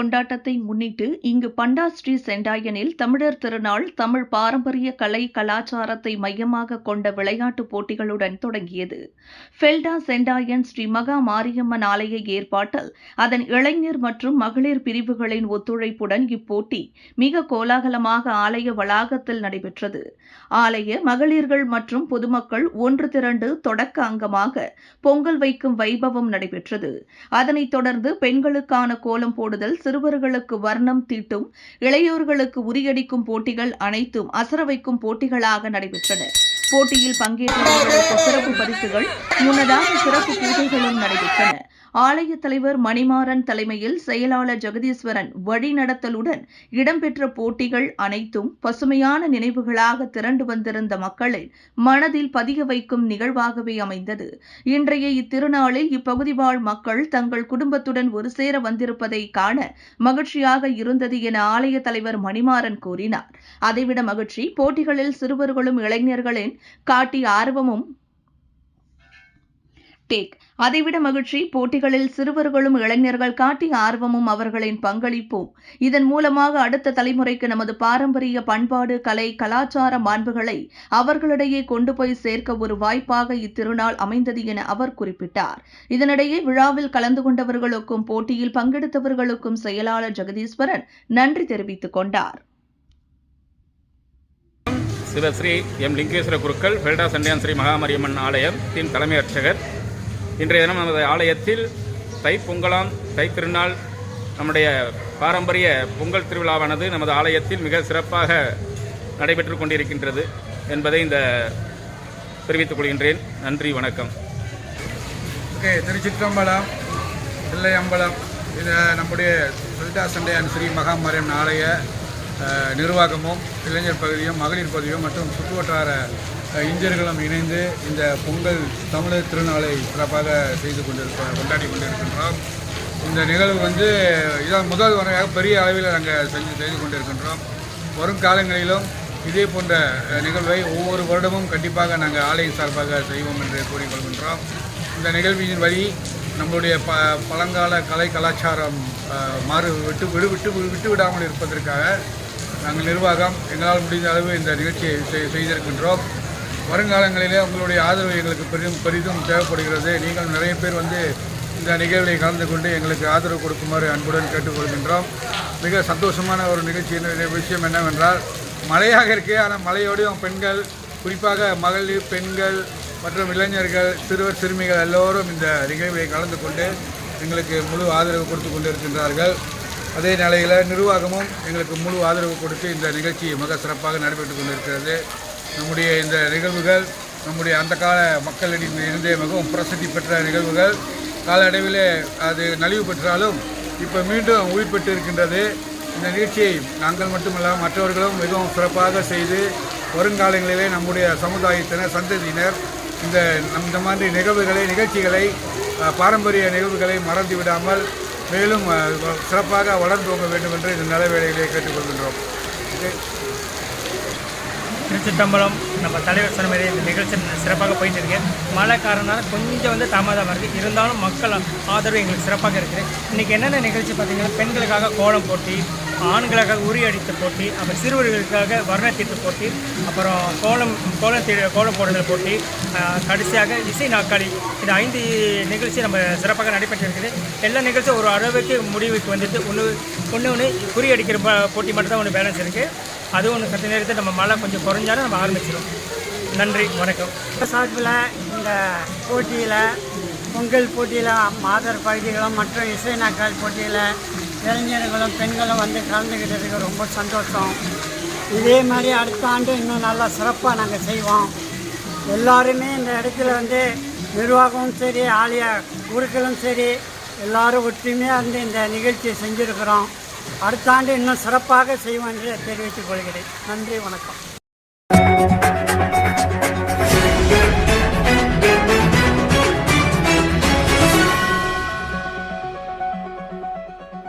கொண்டாட்டத்தை முன்னிட்டு இங்கு பண்டா ஸ்ரீ செண்டாயனில் தமிழர் திருநாள் தமிழ் பாரம்பரிய கலை கலாச்சாரத்தை மையமாக கொண்ட விளையாட்டுப் போட்டிகளுடன் தொடங்கியது. ஃபெல்டா செண்டாயன் ஸ்ரீ மகா மாரியம்மன் ஆலய ஏற்பாட்டில் அதன் இளைஞர் மற்றும் மகளிர் பிரிவுகளின் ஒத்துழைப்புடன் இப்போட்டி மிக கோலாகலமாக ஆலய வளாகத்தில் நடைபெற்றது. ஆலய மகளிர்கள் மற்றும் பொதுமக்கள் ஒன்று திரண்டு தொடக்க அங்கமாக பொங்கல் வைக்கும் வைபவம் நடைபெற்றது. அதனைத் தொடர்ந்து பெண்களுக்கான கோலம் போடுதல், சிறுவர்களுக்கு வர்ணம் தீட்டும், இளையோர்களுக்கு உரியடிக்கும் போட்டிகள் அனைத்தும் அசர வைக்கும் போட்டிகளாக நடைபெற்றன. போட்டியில் பங்கேற்றவர்களுக்கு சிறப்பு பரிசுகள், முன்னதாக சிறப்பு பூஜைகளும் நடைபெற்றன. ஆலய தலைவர் மணிமாறன் தலைமையில் செயலாளர் ஜெகதீஸ்வரன் வழிநடத்தலுடன் இடம்பெற்ற போட்டிகள் அனைத்தும் பசுமையான நினைவுகளாக திரண்டு வந்திருந்த மக்களின் மனதில் பதிய வைக்கும் நிகழ்வாகவே அமைந்தது. இன்றைய இத்திருநாளில் இப்பகுதி வாழ் மக்கள் தங்கள் குடும்பத்துடன் ஒரு சேர வந்திருப்பதை காண மகிழ்ச்சியாக இருந்தது என ஆலய தலைவர் மணிமாறன் கூறினார். அதைவிட மகிழ்ச்சி போட்டிகளில் சிறுவர்களும் இளைஞர்களின் காட்டிய ஆர்வமும் அதைவிட மகிழ்ச்சி போட்டிகளில் சிறுவர்களும் இளைஞர்கள் காட்டிய ஆர்வமும் அவர்களின் பங்களிப்பும் இதன் மூலமாக அடுத்த தலைமுறைக்கு நமது பாரம்பரிய பண்பாடு, கலை, கலாச்சார மாண்புகளை அவர்களிடையே கொண்டு போய் சேர்க்க ஒரு வாய்ப்பாக இத்திருநாள் அமைந்தது என அவர் குறிப்பிட்டார். இதனிடையே விழாவில் கலந்து கொண்டவர்களுக்கும் போட்டியில் பங்கெடுத்தவர்களுக்கும் செயலாளர் ஜெகதீஸ்வரன் நன்றி தெரிவித்துக் கொண்டார். சிவஸ்ரீ எம் லிங்கேஸ்வர குருக்கள், ஃபெல்டா செண்டாயன் ஸ்ரீ மகாமாரியம்மன் ஆலயத்தின் தலைமை அர்ச்சகர். இன்றைய தினம் நமது ஆலயத்தில் தைப்பொங்கலாம் தைத்திருநாள் நம்முடைய பாரம்பரிய பொங்கல் திருவிழாவானது நமது ஆலயத்தில் மிக சிறப்பாக நடைபெற்று கொண்டிருக்கின்றது என்பதை தெரிவித்துக் கொள்கின்றேன். நன்றி, வணக்கம். திருச்சிற்றம்பலம், தில்லையம்பலம், இது நம்முடைய ஃபெல்டா செண்டாயன் ஸ்ரீ மகாமாரியம்மன் ஆலய நிர்வாகமும் இளைஞர் பகுதியும் மகளிர் பகுதியும் மற்றும் சுற்றுவட்டார இளைஞர்களும் இணைந்து இந்த பொங்கல் தமிழர் திருநாளை சிறப்பாக கொண்டாடி கொண்டிருக்கின்றோம். இந்த நிகழ்வு இதான் முதல் முறையாக பெரிய அளவில் நாங்கள் செய்து கொண்டிருக்கின்றோம். வரும் காலங்களிலும் இதே போன்ற நிகழ்வை ஒவ்வொரு வருடமும் கண்டிப்பாக நாங்கள் ஆலயம் சார்பாக செய்வோம் என்று கூறிக்கொள்கின்றோம். இந்த நிகழ்வின் வழி நம்மளுடைய பழங்கால கலை கலாச்சாரம் விட்டு விடாமல் இருப்பதற்காக நாங்கள் நிர்வாகம் எங்களால் முடிந்த அளவு இந்த நிகழ்ச்சியை செய்திருக்கின்றோம். வருங்காலங்களிலே உங்களுடைய ஆதரவு எங்களுக்கு பெரிதும் தேவைப்படுகிறது. நீங்கள் நிறைய பேர் இந்த நிகழ்வை கலந்து கொண்டு எங்களுக்கு ஆதரவு கொடுக்குமாறு அன்புடன் கேட்டுக்கொள்கின்றோம். மிக சந்தோஷமான ஒரு விஷயம் என்னவென்றால், மழையாக இருக்கு, ஆனால் மழையோடையும் பெண்கள், குறிப்பாக மகளிர், பெண்கள் மற்றும் இளைஞர்கள், சிறுவர் சிறுமிகள் எல்லோரும் இந்த நிகழ்வை கலந்து கொண்டு எங்களுக்கு முழு ஆதரவு கொடுத்து கொண்டிருக்கின்றார்கள். அதே நிலையில் நிர்வாகமும் எங்களுக்கு முழு ஆதரவு கொடுத்து இந்த நிகழ்ச்சி மிக சிறப்பாக நடைபெற்று கொண்டிருக்கிறது. நம்முடைய இந்த நிகழ்வுகள் நம்முடைய அந்த கால மக்களிடம் இருந்தே மிகவும் பிரசித்தி பெற்ற நிகழ்வுகள். காலடைவிலே அது நலிவு பெற்றாலும் இப்போ மீண்டும் உயிர் பெற்று இருக்கின்றது. இந்த நிகழ்ச்சியை நாங்கள் மட்டுமல்லாமல் மற்றவர்களும் மிகவும் சிறப்பாக செய்து வருங்காலங்களிலே நம்முடைய சமுதாயத்தினர், சந்ததியினர் இந்த மாதிரி நிகழ்ச்சிகளை பாரம்பரிய நிகழ்வுகளை மறந்து விடாமல் மேலும் சிறப்பாக வளர்ந்து போக வேண்டும் என்று இந்த நலவேளையிலே கேட்டுக்கொள்கின்றோம். திருச்சிற்றம்பலம், நம்ம தலைவர் சொன்ன மாதிரி இந்த நிகழ்ச்சி சிறப்பாக போயிட்டு இருக்கு. மழை காரணம் கொஞ்சம் தாமதமாக இருக்குது, இருந்தாலும் மக்கள் ஆதரவு எங்களுக்கு சிறப்பாக இருக்குது. இன்றைக்கி என்னென்ன நிகழ்ச்சி பார்த்திங்கன்னா, பெண்களுக்காக கோலம் போட்டி, ஆண்களுக்காக உரி அடித்த போட்டி, அப்புறம் சிறுவர்களுக்காக வர்ணத்தீட்டு போட்டி, அப்புறம் கோலம் போடுதல் போட்டி, கடைசியாக இசை நாற்காலி, இந்த 5 நிகழ்ச்சி நம்ம சிறப்பாக நடைபெற்றிருக்குது. எல்லா நிகழ்ச்சியும் ஒரு அளவுக்கு முடிவுக்கு ஒன்று குறி அடிக்கிற போட்டி மட்டும் தான் ஒன்று பேலன்ஸ் இருக்குது. அது ஒன்று சற்று நேரத்தில் நம்ம மழை கொஞ்சம் குறைஞ்சாலும் நம்ம ஆரம்பிச்சிடும். நன்றி, வணக்கம். சார்பில் இந்த போட்டியில் பொங்கல் போட்டியில் மாதர் பகுதிகளும் மற்றும் இசை நாற்காலி போட்டியில் இளைஞர்களும் பெண்களும் கலந்துக்கிட்டதுக்கு ரொம்ப சந்தோஷம். இதே மாதிரி அடுத்த ஆண்டு இன்னும் நல்லா சிறப்பாக நாங்கள் செய்வோம். எல்லாருமே இந்த இடத்துல நிர்வாகமும் சரி, ஆலய குருக்களும் சரி, எல்லோரும் ஒற்றுமையாக இந்த நிகழ்ச்சியை செஞ்சுருக்கிறோம். அடுத்த ஆண்டு இன்னும் சிறப்பாக செய்வோம் என்று தெரிவித்துக் கொள்கிறேன். நன்றி, வணக்கம்.